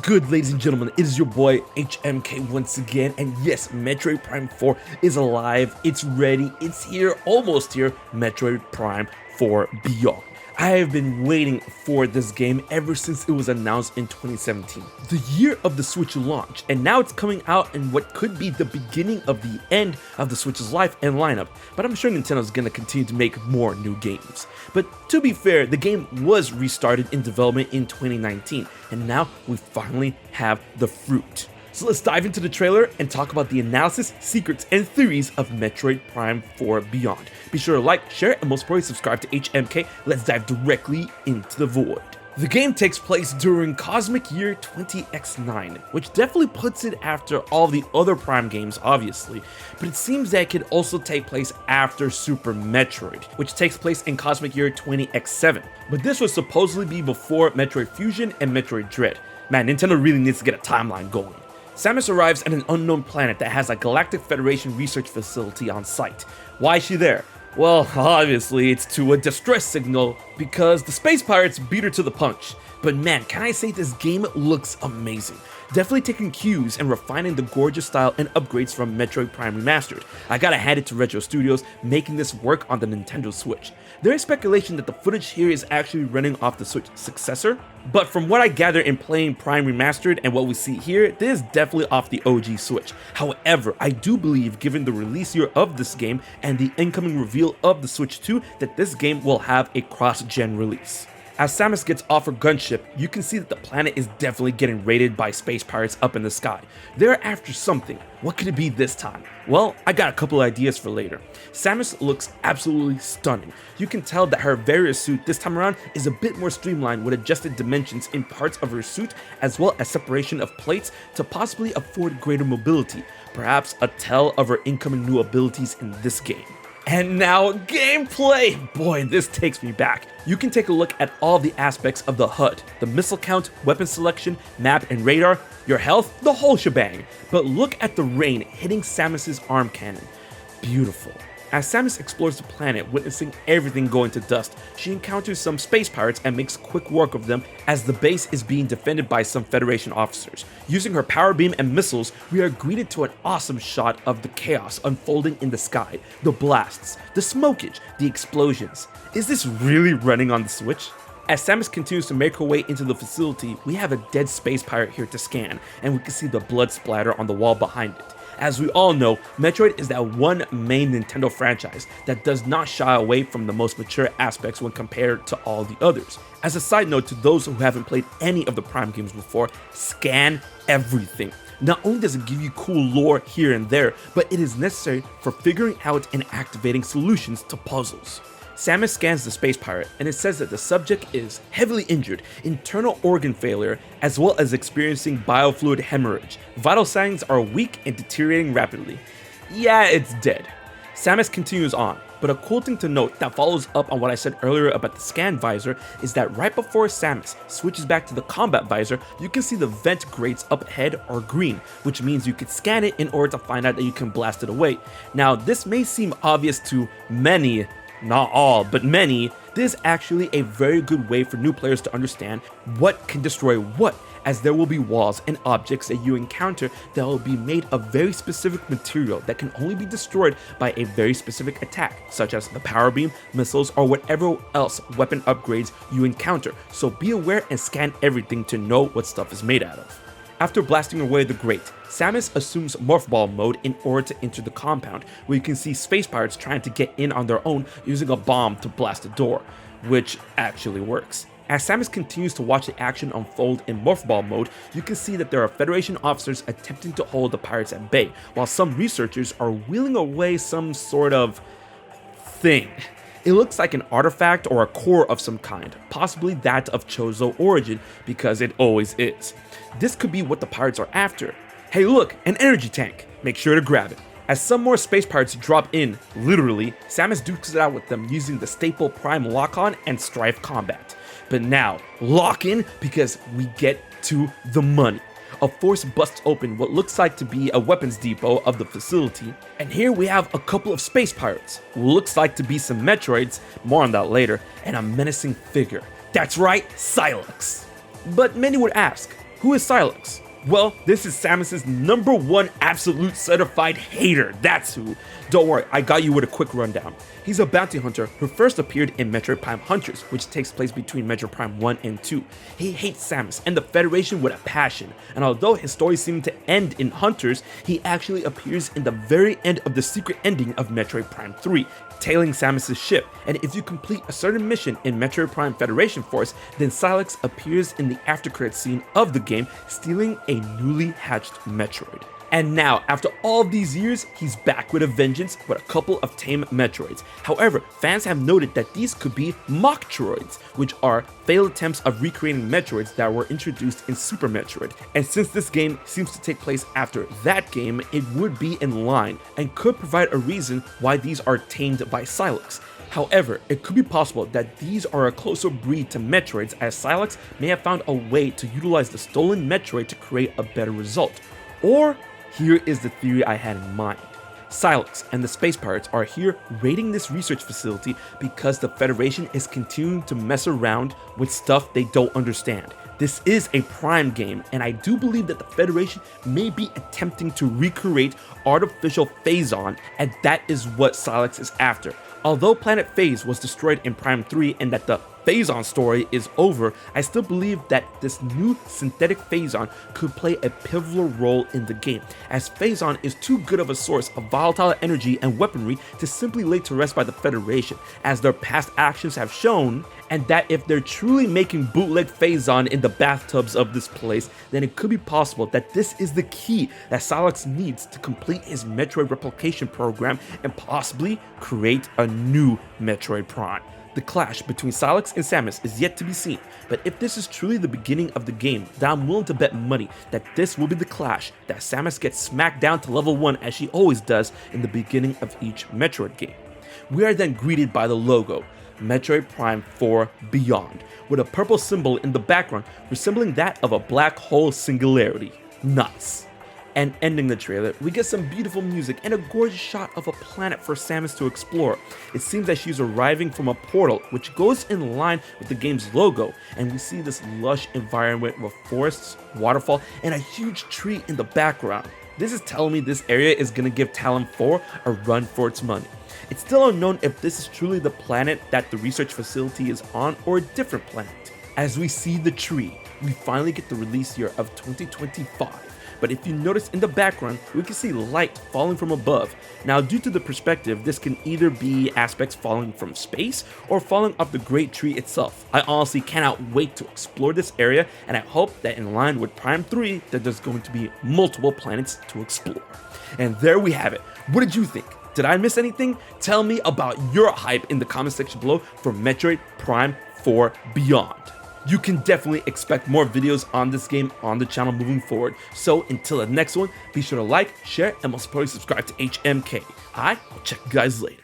good, ladies and gentlemen? It is your boy HMK once again, and yes, Metroid Prime 4 is alive, it's ready, it's here, almost here, Metroid Prime 4 Beyond. I have been waiting for this game ever since it was announced in 2017, the year of the Switch launch, and now it's coming out in what could be the beginning of the end of the Switch's life and lineup, but I'm sure Nintendo's gonna continue to make more new games. But to be fair, the game was restarted in development in 2019, and now we finally have the fruit. So let's dive into the trailer and talk about the analysis, secrets, and theories of Metroid Prime 4 Beyond. Be sure to like, share, and most importantly subscribe to HMK. Let's dive directly into the void. The game takes place during Cosmic Year 20X9, which definitely puts it after all the other Prime games, obviously, but it seems that it could also take place after Super Metroid, which takes place in Cosmic Year 20X7, but this was supposedly be before Metroid Fusion and Metroid Dread. Man, Nintendo really needs to get a timeline going. Samus arrives at an unknown planet that has a Galactic Federation research facility on site. Why is she there? Well, obviously it's to a distress signal because the space pirates beat her to the punch. But man, can I say this game looks amazing. Definitely taking cues and refining the gorgeous style and upgrades from Metroid Prime Remastered. I gotta hand it to Retro Studios making this work on the Nintendo Switch. There is speculation that the footage here is actually running off the Switch successor, but from what I gather in playing Prime Remastered and what we see here, this is definitely off the OG Switch. However, I do believe given the release year of this game and the incoming reveal of the Switch 2 that this game will have a cross-gen release. As Samus gets off her gunship, you can see that the planet is definitely getting raided by space pirates up in the sky. They're after something. What could it be this time? Well, I got a couple ideas for later. Samus looks absolutely stunning. You can tell that her various suit this time around is a bit more streamlined with adjusted dimensions in parts of her suit as well as separation of plates to possibly afford greater mobility, perhaps a tell of her incoming new abilities in this game. And now gameplay! Boy, this takes me back. You can take a look at all the aspects of the HUD, the missile count, weapon selection, map and radar, your health, the whole shebang. But look at the rain hitting Samus's arm cannon. Beautiful. As Samus explores the planet, witnessing everything going to dust, she encounters some space pirates and makes quick work of them as the base is being defended by some Federation officers. Using her power beam and missiles, we are greeted to an awesome shot of the chaos unfolding in the sky, the blasts, the smokage, the explosions. Is this really running on the Switch? As Samus continues to make her way into the facility, we have a dead space pirate here to scan, and we can see the blood splatter on the wall behind it. As we all know, Metroid is that one main Nintendo franchise that does not shy away from the most mature aspects when compared to all the others. As a side note to those who haven't played any of the Prime games before, scan everything. Not only does it give you cool lore here and there, but it is necessary for figuring out and activating solutions to puzzles. Samus scans the space pirate, and it says that the subject is heavily injured, internal organ failure, as well as experiencing biofluid hemorrhage. Vital signs are weak and deteriorating rapidly. Yeah, it's dead. Samus continues on, but a cool thing to note that follows up on what I said earlier about the scan visor is that right before Samus switches back to the combat visor, you can see the vent grates up ahead are green, which means you could scan it in order to find out that you can blast it away. Now, this may seem obvious to many, not all, but many. This is actually a very good way for new players to understand what can destroy what, as there will be walls and objects that you encounter that will be made of very specific material that can only be destroyed by a very specific attack, such as the power beam, missiles, or whatever else weapon upgrades you encounter, so be aware and scan everything to know what stuff is made out of. After blasting away the grate, Samus assumes Morph Ball mode in order to enter the compound, where you can see space pirates trying to get in on their own using a bomb to blast the door, which actually works. As Samus continues to watch the action unfold in Morph Ball mode, you can see that there are Federation officers attempting to hold the pirates at bay, while some researchers are wheeling away some sort of thing. It looks like an artifact or a core of some kind, possibly that of Chozo origin, because it always is. This could be what the pirates are after. Hey look, an energy tank! Make sure to grab it. As some more space pirates drop in, literally, Samus dukes it out with them using the staple Prime lock-on and Strife combat. But now, lock in because we get to the money. A force busts open what looks like to be a weapons depot of the facility, and here we have a couple of space pirates, who looks like to be some Metroids, more on that later, and a menacing figure. That's right, Silex. But many would ask, Who is Silex? Well, this is Samus's #1 absolute certified hater. That's who. Don't worry, I got you with a quick rundown. He's a bounty hunter who first appeared in Metroid Prime Hunters, which takes place between Metroid Prime 1 and 2. He hates Samus and the Federation with a passion, and although his story seemed to end in Hunters, he actually appears in the very end of the secret ending of Metroid Prime 3, tailing Samus's ship, and if you complete a certain mission in Metroid Prime Federation Force, then Silex appears in the after-credits scene of the game, stealing a newly hatched Metroid. And now, after all these years, he's back with a vengeance with a couple of tame Metroids. However, fans have noted that these could be Machtroids, which are failed attempts of recreating Metroids that were introduced in Super Metroid. And since this game seems to take place after that game, it would be in line and could provide a reason why these are tamed by Silex. However, it could be possible that these are a closer breed to Metroids, as Silex may have found a way to utilize the stolen Metroid to create a better result. Or here is the theory I had in mind. Silex and the Space Pirates are here raiding this research facility because the Federation is continuing to mess around with stuff they don't understand. This is a Prime game, and I do believe that the Federation may be attempting to recreate artificial Phazon, and that is what Silex is after. Although Planet Phase was destroyed in Prime 3 and that the Phazon story is over, I still believe that this new synthetic Phazon could play a pivotal role in the game, as Phazon is too good of a source of volatile energy and weaponry to simply lay to rest by the Federation, as their past actions have shown, and that if they're truly making bootleg Phazon in the bathtubs of this place, then it could be possible that this is the key that Silex needs to complete his Metroid replication program and possibly create a new Metroid Prime. The clash between Silex and Samus is yet to be seen, but if this is truly the beginning of the game, then I'm willing to bet money that this will be the clash that Samus gets smacked down to level 1 as she always does in the beginning of each Metroid game. We are then greeted by the logo, Metroid Prime 4 Beyond, with a purple symbol in the background resembling that of a black hole singularity. Nice. And ending the trailer, we get some beautiful music and a gorgeous shot of a planet for Samus to explore. It seems that she's arriving from a portal, which goes in line with the game's logo, and we see this lush environment with forests, waterfall, and a huge tree in the background. This is telling me this area is gonna give Talon 4 a run for its money. It's still unknown if this is truly the planet that the research facility is on or a different planet. As we see the tree, we finally get the release year of 2025. But if you notice in the background, we can see light falling from above. Now, due to the perspective, this can either be aspects falling from space or falling off the great tree itself. I honestly cannot wait to explore this area, and I hope that in line with Prime 3, that there's going to be multiple planets to explore. And there we have it. What did you think? Did I miss anything? Tell me about your hype in the comment section below for Metroid Prime 4 Beyond. You can definitely expect more videos on this game on the channel moving forward. So until the next one, be sure to like, share, and most importantly subscribe to HMK. I will check you guys later.